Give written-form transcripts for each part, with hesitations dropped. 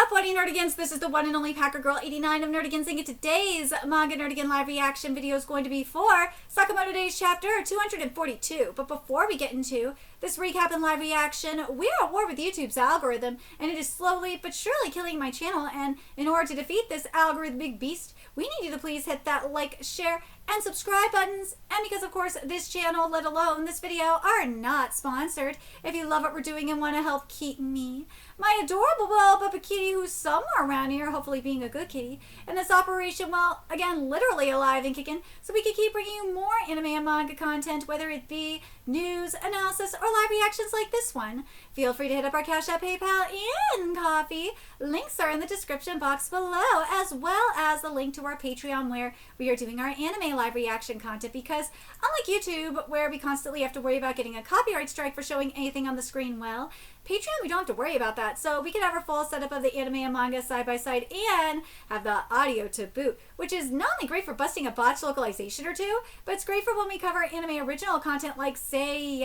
up, What Nerdigans? This is the one and only Packer Girl 89 of Nerdigans, and today's Manga Nerdigan live reaction video is going to be for Sakamoto Days chapter 242. But before we get into this recap and live reaction, we are at war with YouTube's algorithm, and it is slowly but surely killing my channel. And in order to defeat this algorithmic beast, we need you to please hit that like, share, and subscribe buttons. And because, of course, this channel, let alone this video, are not sponsored, if you love what we're doing and want to help keep me, my adorable little Papa Kitty, who's somewhere around here, hopefully being a good kitty, and this operation, well, again, literally alive and kicking, so we can keep bringing you more anime and manga content, whether it be news, analysis, or live reactions like this one. Feel free to hit up our Cash App, PayPal, and Coffee. Links are in the description box below, as well as the link to our Patreon, where we are doing our anime live reaction content, because unlike YouTube, where we constantly have to worry about getting a copyright strike for showing anything on the screen, well, Patreon, we don't have to worry about that, so we can have our full setup of the anime and manga side by side and have the audio to boot, which is not only great for busting a botched localization or two, but it's great for when we cover anime original content like, say,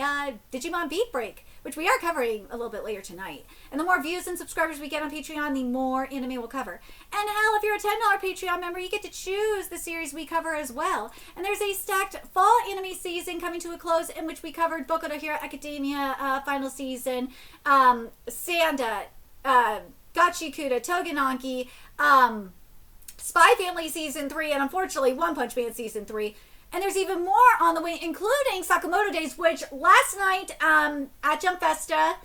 Digimon Beat Break, which we are covering a little bit later tonight. And the more views and subscribers we get on Patreon, the more anime we'll cover. And hell, if you're a $10 Patreon member, you get to choose the series we cover as well. And there's a stacked fall anime season coming to a close, in which we covered Boku no Hero Academia final season, Sanda, Gachikuta, Togenanki, Spy Family Season 3, and unfortunately One Punch Man Season 3. And there's even more on the way, including Sakamoto Days, which last night at Jump Festa,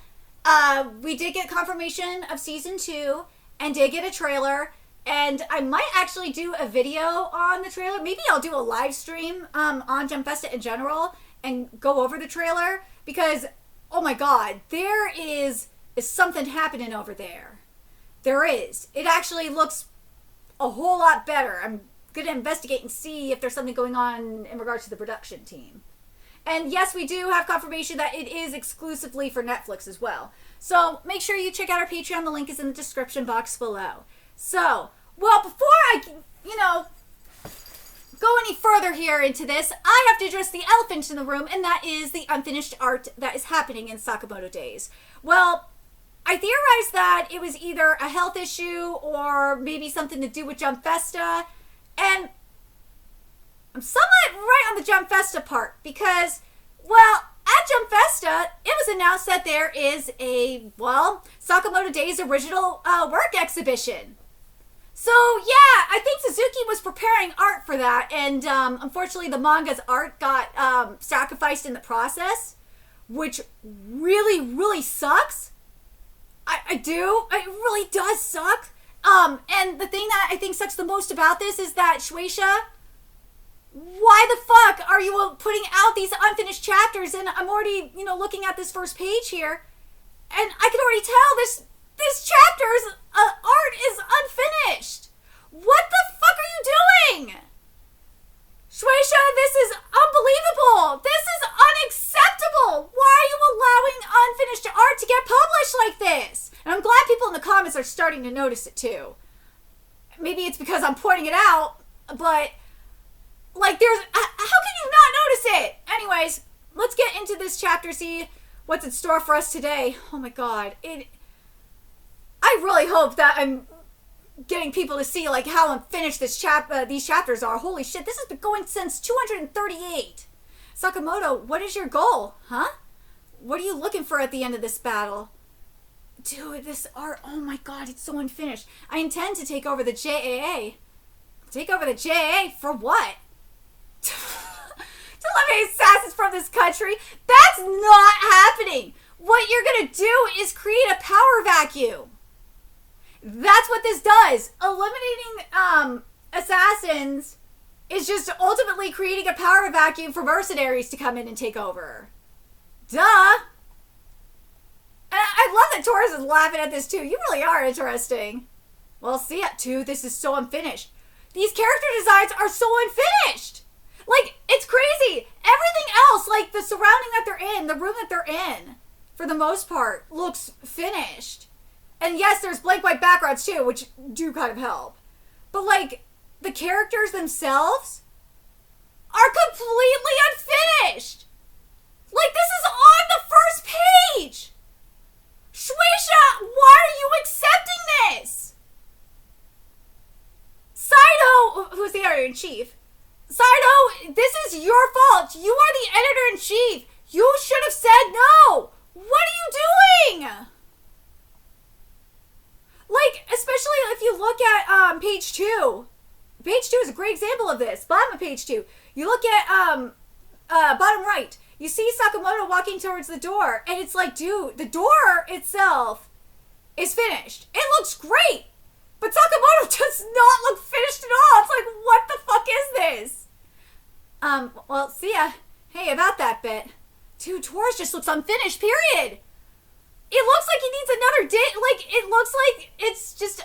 we did get confirmation of Season 2 and did get a trailer. And I might actually do a video on the trailer. Maybe I'll do a live stream on Jump Festa in general and go over the trailer, because, oh my god, there is something happening over there. There is. It actually looks a whole lot better. I'm going to investigate and see if there's something going on in regards to the production team. And yes, we do have confirmation that it is exclusively for Netflix as well. So make sure you check out our Patreon. The link is in the description box below. So, well, before I, go any further here into this, I have to address the elephant in the room, and that is the unfinished art that is happening in Sakamoto Days. Well, I theorized that it was either a health issue or maybe something to do with Jump Festa, and I'm somewhat right on the Jump Festa part, because, well, at Jump Festa, it was announced that there is a, well, Sakamoto Days original work exhibition. So, yeah, I think Suzuki was preparing art for that, and unfortunately the manga's art got sacrificed in the process, which really, really sucks. I do. It really does suck. And the thing that I think sucks the most about this is that, Shueisha, why the fuck are you putting out these unfinished chapters? And I'm already, looking at this first page here, and I can already tell this chapter's art is unfinished. What the fuck are you doing? Shueisha, this is unbelievable. This is unacceptable. Why are you allowing unfinished art to get published like this? And I'm glad people in the comments are starting to notice it too. Maybe it's because I'm pointing it out, but like, how can you not notice it? Anyways, let's get into this chapter, see what's in store for us today. Oh my god. I really hope that I'm getting people to see like how unfinished these chapters are. Holy shit, this has been going since 238. Sakamoto, what is your goal? Huh? What are you looking for at the end of this battle? Dude, this art, oh my god, it's so unfinished. I intend to take over the JAA. Take over the JAA for what? To eliminate assassins from this country? That's not happening. What you're gonna do is create a power vacuum. That's what this does. Eliminating assassins is just ultimately creating a power vacuum for mercenaries to come in and take over. Duh. And I love that Taurus is laughing at this too. You really are interesting. Well, see it too. This is so unfinished. These character designs are so unfinished. Like, it's crazy. Everything else, like the surrounding that they're in, the room that they're in, for the most part, looks finished. And yes, there's blank white backgrounds too, which do kind of help. But like, the characters themselves are completely unfinished. Like, this is on the first page. Shueisha, why are you accepting this? editor-in-chief. Saito, this is your fault. You are the editor-in-chief. You should have said no. What are you doing? Like, especially if you look at page 2. Page 2 is a great example of this. Bottom of page 2. You look at bottom right. You see Sakamoto walking towards the door, and it's like, dude, the door itself is finished. It looks great, but Sakamoto does not look finished at all. It's like, what the fuck is this? Well, see ya. Hey, about that bit. Dude, Taurus just looks unfinished, period. It looks like he needs another date. Like, it looks like it's just,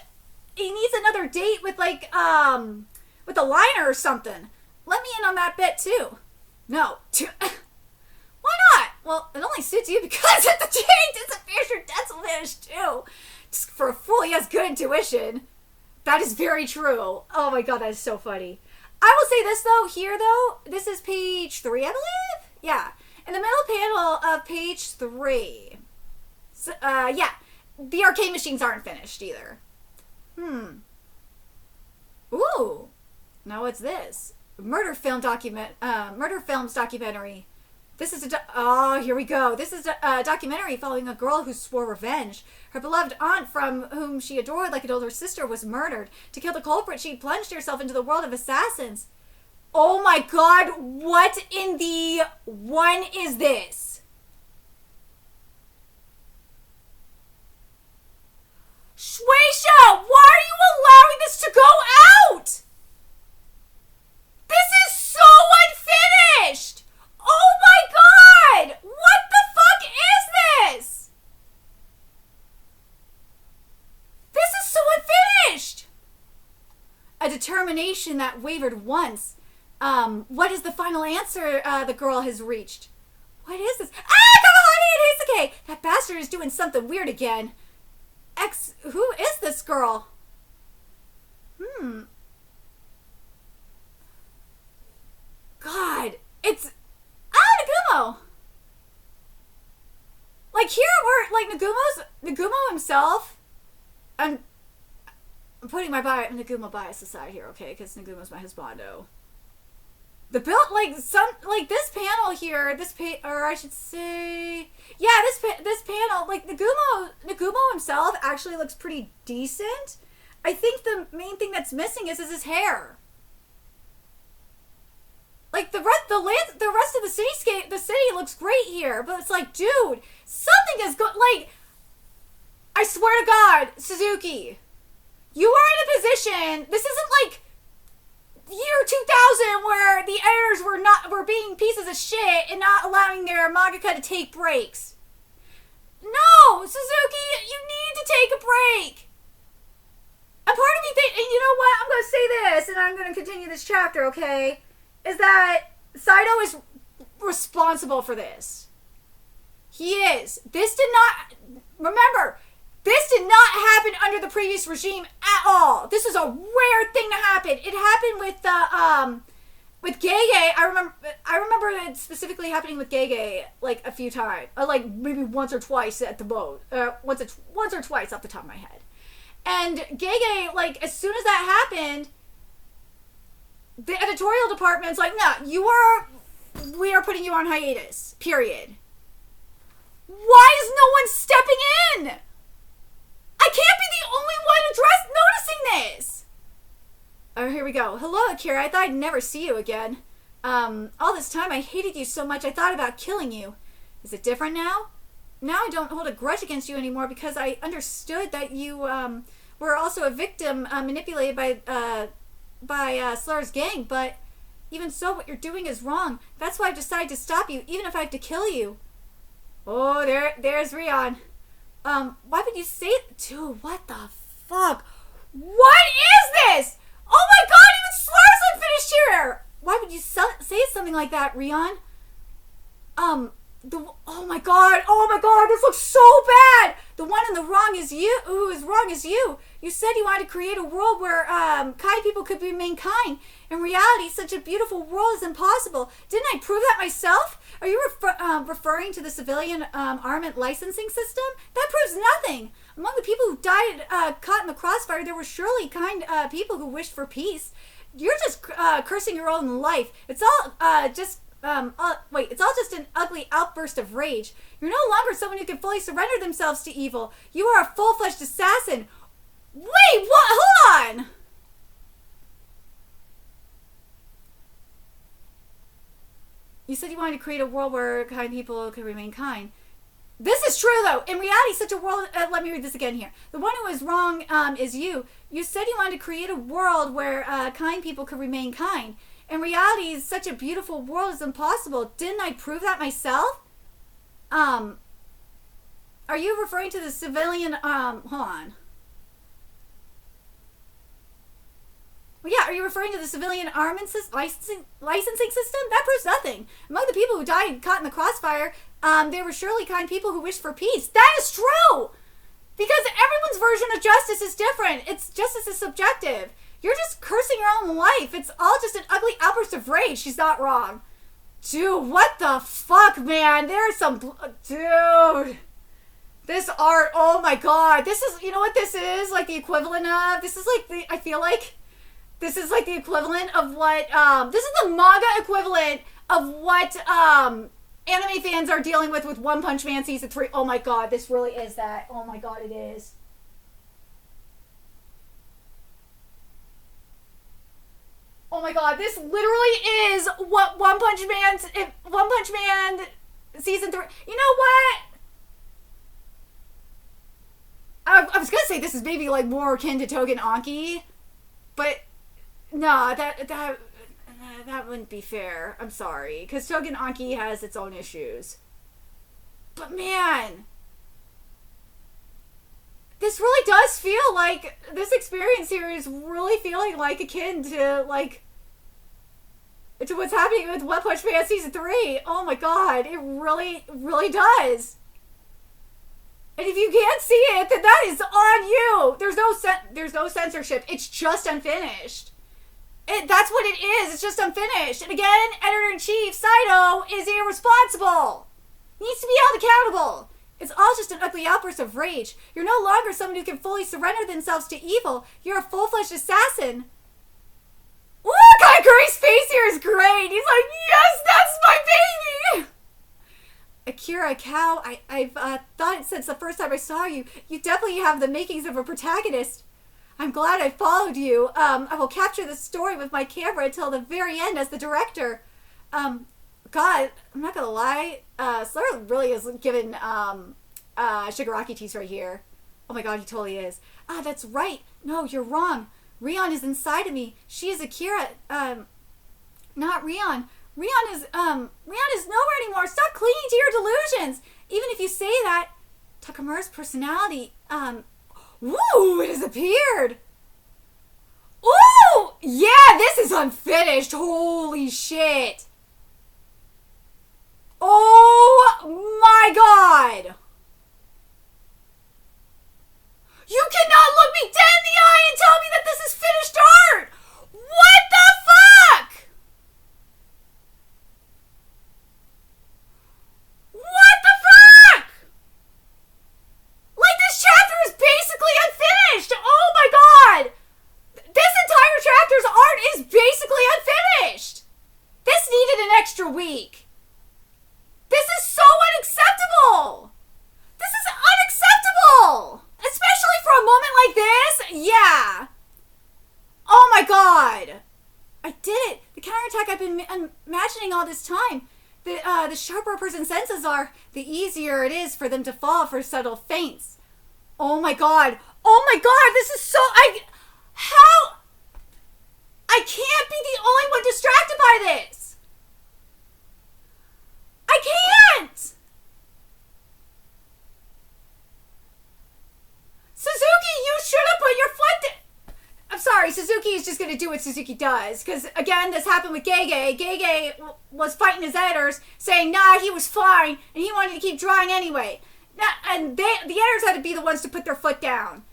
he needs another date with, like, with a liner or something. Let me in on that bit, too. No. Why not? Well, it only suits you because if the date disappears, your debt's finished, too. Just for a fool, he has good intuition. That is very true. Oh my god, that is so funny. I will say this, though, here, though. This is page 3, I believe? Yeah. In the middle panel of page 3. So, yeah. The arcade machines aren't finished, either. Ooh. Now what's this? Murder Films documentary. This is here we go. This is a documentary following a girl who swore revenge. Her beloved aunt, from whom she adored like an older sister, was murdered. To kill the culprit, she plunged herself into the world of assassins. Oh my god, what in the one is this? Shueisha, why are you allowing this to go out? This is so unfinished! Oh my god! What the fuck is this? This is so unfinished! A determination that wavered once. What is the final answer the girl has reached? What is this? Kawahani and Heisuke! That bastard is doing something weird again. Who is this girl? God, it's Nagumo. Like here, we're like Nagumo himself. I'm putting my Nagumo bias aside here, okay? Because Nagumo's my husbando. The build, like this panel here, or I should say, yeah, this panel, like Nagumo himself actually looks pretty decent. I think the main thing that's missing is his hair. Like the rest of the cityscape, the city looks great here, but it's like, dude, something is like, I swear to God, Suzuki, you are in a position. This isn't like year 2000 where the editors were being pieces of shit and not allowing their mangaka to take breaks. No, Suzuki, you need to take a break. A part of me thinks, and you know what? I'm going to say this, and I'm going to continue this chapter, okay? Is that Saito is responsible for this. He is. This did not happen under the previous regime at all. This is a rare thing to happen. It happened with Gege. I remember it specifically happening with Gege like a few times, like maybe once or twice at the most, once or twice off the top of my head. And Gege, like as soon as that happened, the editorial department's like, no, we are putting you on hiatus, period. Why is no one stepping in? I can't be the only one noticing this. Oh, here we go. Hello, Akira. I thought I'd never see you again. All this time I hated you so much I thought about killing you. Is it different now? Now I don't hold a grudge against you anymore because I understood that you were also a victim manipulated by Slur's gang, but even so, what you're doing is wrong. That's why I've decided to stop you, even if I have to kill you. Oh, there's Rion. Why would you say it? Dude, what the fuck? What is this? Oh my god, even Slur's unfinished here! Why would you say something like that, Rion? Oh my god, this looks so bad! The one in the wrong is you, who is wrong is you. You said you wanted to create a world where kind people could remain kind. In reality, such a beautiful world is impossible. Didn't I prove that myself? Are you referring to the civilian armament licensing system? That proves nothing. Among the people who died caught in the crossfire, there were surely kind people who wished for peace. You're just cursing your own life. It's all it's all just an ugly outburst of rage. You're no longer someone who can fully surrender themselves to evil. You are a full-fledged assassin. Wait, what? Hold on. You said you wanted to create a world where kind people could remain kind. This is true, though. In reality, such a world... let me read this again here. The one who is wrong is you. You said you wanted to create a world where kind people could remain kind. In reality, such a beautiful world is impossible. Didn't I prove that myself? Are you referring to the civilian... hold on. Well, yeah, are you referring to the civilian armament licensing system? That proves nothing. Among the people who died caught in the crossfire, there were surely kind people who wished for peace. That is true! Because everyone's version of justice is different. Justice is subjective. You're just cursing your own life. It's all just an ugly outburst of rage. She's not wrong. Dude, what the fuck, man? There's some... Dude. This art, oh my god. This is... You know what this is? Like the equivalent of... This is like the... I feel like... This is like the equivalent of what... this is the manga equivalent of what anime fans are dealing with One Punch Man Season 3. Oh my god, this really is that. Oh my god, it is. Oh my god, this literally is what One Punch Man Season 3... You know what? I was gonna say this is maybe like more akin to Togen Anki, but no, that wouldn't be fair. I'm sorry, because Togen Anki has its own issues. But man, this really does feel like this experience here is really feeling like akin to to what's happening with One Punch Man Season 3. Oh my god, it really, really does. And if you can't see it, then that is on you. There's no censorship. It's just unfinished. That's what it is. It's just unfinished. And again, Editor-in-Chief Saito is irresponsible. He needs to be held accountable. It's all just an ugly outburst of rage. You're no longer someone who can fully surrender themselves to evil. You're a full-fledged assassin. Ooh, Kaiguri's face here is great. He's like, yes, that's my baby. Akira Cow, I've thought it since the first time I saw you. You definitely have the makings of a protagonist. I'm glad I followed you. I will capture the story with my camera until the very end as the director. God, I'm not gonna lie. Slayer really is giving Shigaraki tease right here. Oh my god, he totally is. Ah, that's right. No, you're wrong. Rion is inside of me. She is Akira. Not Rion. Rion is nowhere anymore. Stop clinging to your delusions. Even if you say that, Takamura's personality, woo, it has appeared. Ooh, yeah, this is unfinished. Holy shit. Oh my god. You cannot look me dead in the eye and tell me that this is finished art. What the fuck? What the fuck? Like, this chapter is basically unfinished. Oh my god. This entire chapter's art is basically unfinished. This needed an extra week. This is so unacceptable. This is unacceptable. Especially for a moment like this. Yeah. Oh my god. I did it. The counterattack I've been imagining all this time. The sharper a person's senses are, the easier it is for them to fall for subtle feints. Oh my god. Oh my god. This is so... How? I can't be the only one distracted by this. I can't. Suzuki, you should have put your foot down. I'm sorry, Suzuki is just going to do what Suzuki does. Because, again, this happened with Gege. Gege was fighting his editors, saying, nah, he was fine, and he wanted to keep drawing anyway. And the editors had to be the ones to put their foot down.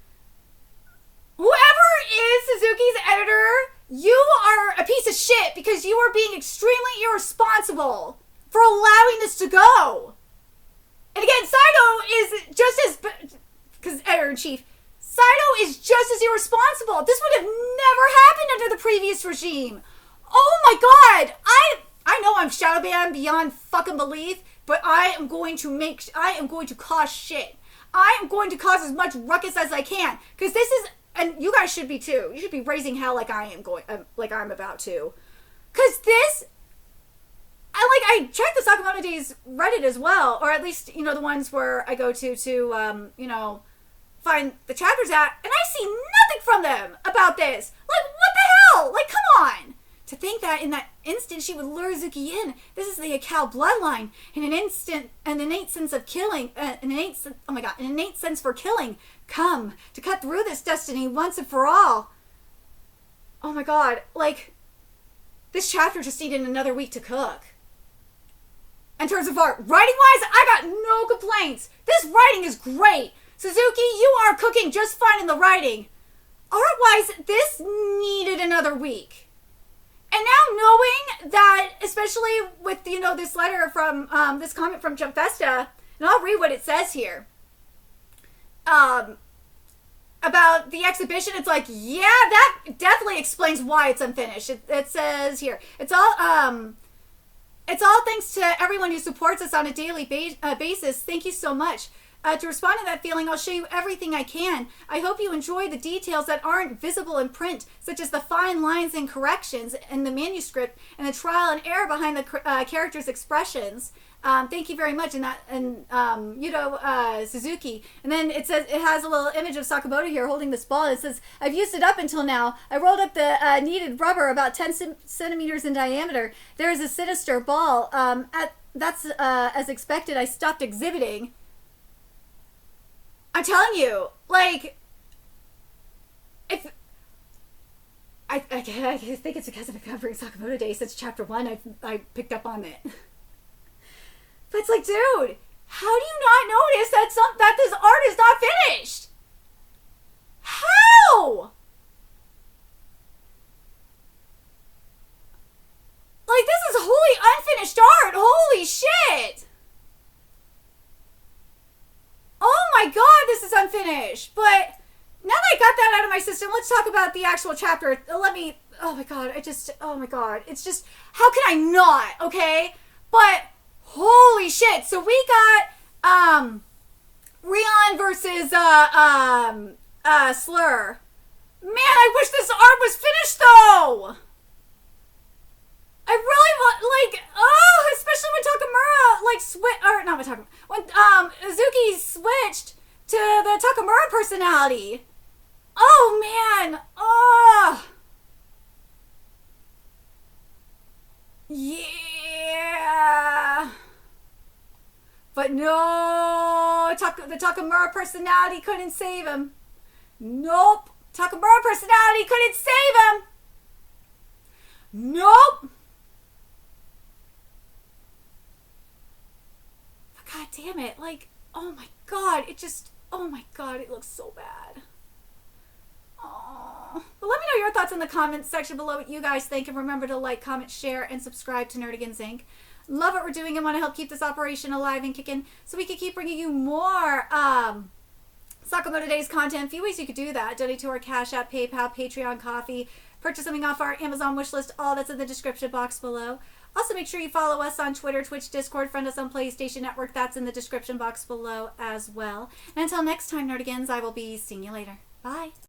Whoever is Suzuki's editor, you are a piece of shit because you are being extremely irresponsible for allowing this to go. And again, Saito is just as... Because editor-in-chief, Saito is just as irresponsible. This would have never happened under the previous regime. Oh my god! I know I'm shadow banned beyond fucking belief, but I am going to cause shit. I am going to cause as much ruckus as I can, because this is, and you guys should be too. You should be raising hell like like I'm about to, because this. I checked the Sakamoto Days Reddit as well, or at least the ones where I go to find the chapters at, and I see nothing from them about this. Like, what the hell? Like, come on. To think that in that instant she would lure Zuki in. This is the Akao bloodline. In an innate sense of killing, an innate sense for killing. Come to cut through this destiny once and for all. Oh my god, like, this chapter just needed another week to cook. In terms of art, writing-wise, I got no complaints. This writing is great. Suzuki, you are cooking just fine in the writing. Art-wise, this needed another week. And now knowing that, especially with, this letter from, this comment from Jump Festa, and I'll read what it says here. About the exhibition, it's like, yeah, that definitely explains why it's unfinished. It says here, it's all thanks to everyone who supports us on a daily basis. Thank you so much. To respond to that feeling, I'll show you everything I can. I hope you enjoy the details that aren't visible in print, such as the fine lines and corrections in the manuscript and the trial and error behind the characters' expressions. Thank you very much. Suzuki. And then it says, it has a little image of Sakamoto here holding this ball. It says, I've used it up until now. I rolled up the needed rubber about 10 centimeters in diameter. There is a sinister ball. That's as expected. I stopped exhibiting. I'm telling you, like, if I think it's because I've been covering Sakamoto Day since chapter 1. I picked up on it. But it's like, dude, how do you not notice that this art is not finished? How? Like, this is wholly unfinished art. Holy shit. Oh my god, this is unfinished. But now that I got that out of my system, let's talk about the actual chapter. Oh my god, it's just, how can I not, okay? But, holy shit. So we got, Rion versus, Slur. Man, I wish this art was finished, though! I really want, especially when Uzuki switched to the Takamura personality. Oh, man. Oh. Yeah. But no, the Takamura personality couldn't save him. Nope. Takamura personality couldn't save him. Nope. God damn it. Like, oh my god. It looks so bad. Oh. But let me know your thoughts in the comments section below what you guys think. And remember to like, comment, share, and subscribe to Nerdigans Inc. Love what we're doing and want to help keep this operation alive and kicking so we can keep bringing you more Sakamoto Days content. A few ways you could do that. Donate to our Cash App, PayPal, Patreon, Coffee. Purchase something off our Amazon wishlist. All that's in the description box below. Also, make sure you follow us on Twitter, Twitch, Discord, friend us on PlayStation Network. That's in the description box below as well. And until next time, Nerdigans, I will be seeing you later. Bye.